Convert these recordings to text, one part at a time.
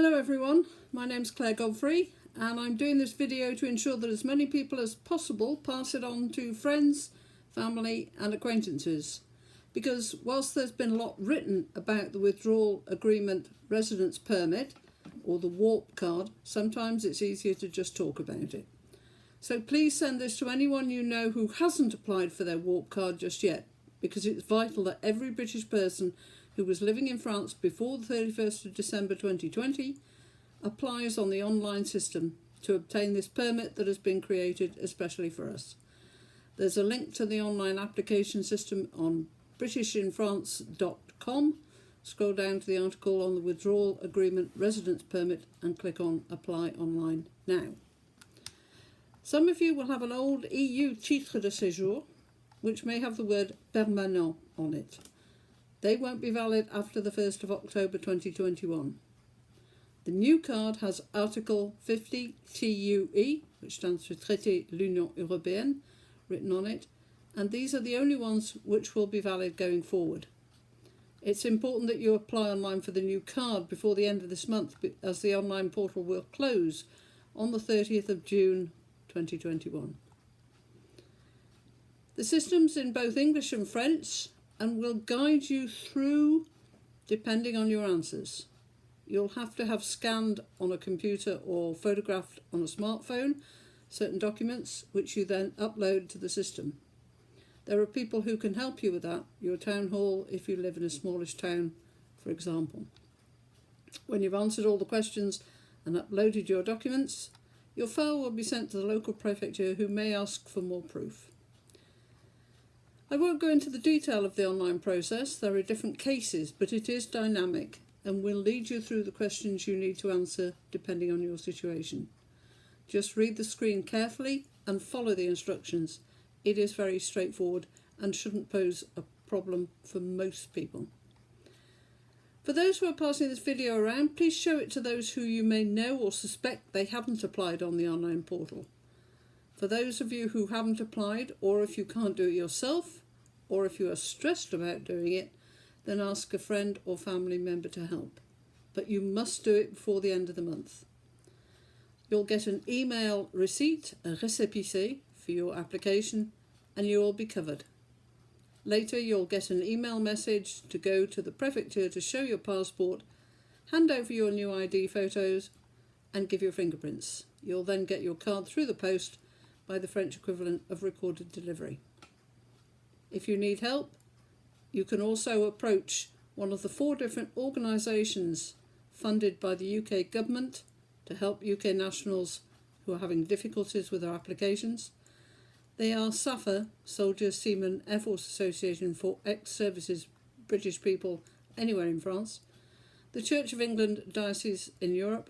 Hello everyone, my name's Claire Godfrey and I'm doing this video to ensure that as many people as possible pass it on to friends, family and acquaintances, because whilst there's been a lot written about the withdrawal agreement residence permit or the warp card, sometimes it's easier to just talk about it. So please send this to anyone you know who hasn't applied for their warp card just yet, because it's vital that every British person who was living in France before the 31st of December 2020 applies on the online system to obtain this permit that has been created especially for us. There's a link to the online application system on britishinfrance.com. Scroll down to the article on the withdrawal agreement residence permit and click on apply online now. Some of you will have an old EU titre de séjour which may have the word permanent on it. They won't be valid after the 1st of October 2021. The new card has Article 50 TUE, which stands for Traité de l'Union Européenne, written on it, and these are the only ones which will be valid going forward. It's important that you apply online for the new card before the end of this month, as the online portal will close on the 30th of June 2021. The system's in both English and French and will guide you through depending on your answers. You'll have to have scanned on a computer or photographed on a smartphone certain documents which you then upload to the system. There are people who can help you with that, your town hall if you live in a smallish town, for example. When you've answered all the questions and uploaded your documents, your file will be sent to the local prefecture, who may ask for more proof. I won't go into the detail of the online process. There are different cases, but it is dynamic and will lead you through the questions you need to answer depending on your situation. Just read the screen carefully and follow the instructions. It is very straightforward and shouldn't pose a problem for most people. For those who are passing this video around, please show it to those who you may know or suspect they haven't applied on the online portal. For those of you who haven't applied, or if you can't do it yourself, or if you are stressed about doing it, then ask a friend or family member to help. But you must do it before the end of the month. You'll get an email receipt, a récépissé, for your application, and you will be covered. Later you'll get an email message to go to the prefecture to show your passport, hand over your new ID photos, and give your fingerprints. You'll then get your card through the post by the French equivalent of recorded delivery. If you need help, you can also approach one of the 4 different organisations funded by the UK government to help UK nationals who are having difficulties with their applications. They are SAFA, Soldiers, Seamen, Air Force Association for Ex-Services British People Anywhere in France, the Church of England Diocese in Europe,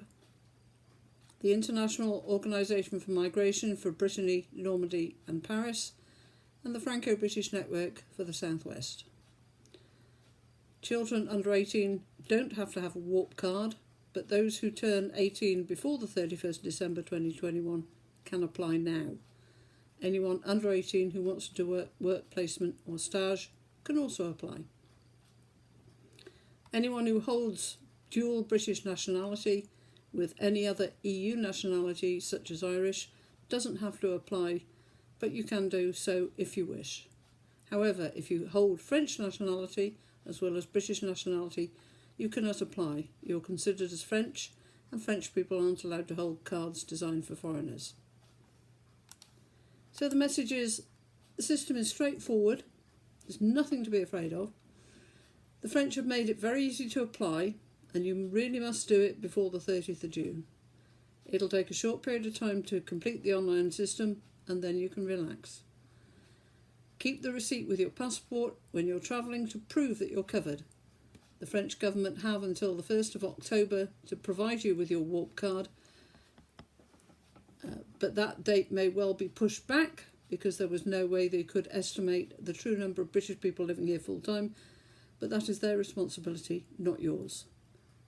the International Organisation for Migration for Brittany, Normandy and Paris, and the Franco-British Network for the South West. Children under 18 don't have to have a warp card, but those who turn 18 before the 31st December 2021 can apply now. Anyone under 18 who wants to do work placement or stage can also apply. Anyone who holds dual British nationality with any other EU nationality, such as Irish, doesn't have to apply, but you can do so if you wish. However, if you hold French nationality as well as British nationality, you cannot apply. You're considered as French, and French people aren't allowed to hold cards designed for foreigners. So the message is, the system is straightforward. There's nothing to be afraid of. The French have made it very easy to apply, and you really must do it before the 30th of June. It'll take a short period of time to complete the online system, and then you can relax. Keep the receipt with your passport when you're travelling to prove that you're covered. The French government have until the 1st of October to provide you with your warp card, but that date may well be pushed back because there was no way they could estimate the true number of British people living here full time, but that is their responsibility, not yours.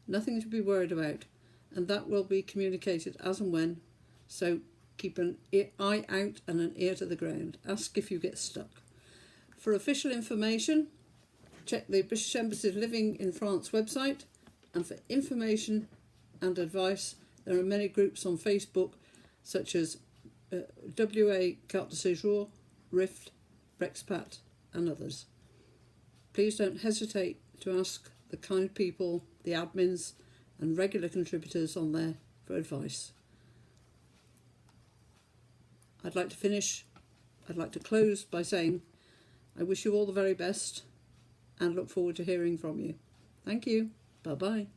Nothing to be worried about, and that will be communicated as and when, so keep an eye out and an ear to the ground. Ask if you get stuck. For official information, check the British Embassy Living in France website, and for information and advice. There are many groups on Facebook such as WA Carte de Séjour, Rift, Brexpat and others. Please don't hesitate to ask the kind people, the admins and regular contributors on there for advice. I'd like to close by saying I wish you all the very best and look forward to hearing from you. Thank you. Bye-bye.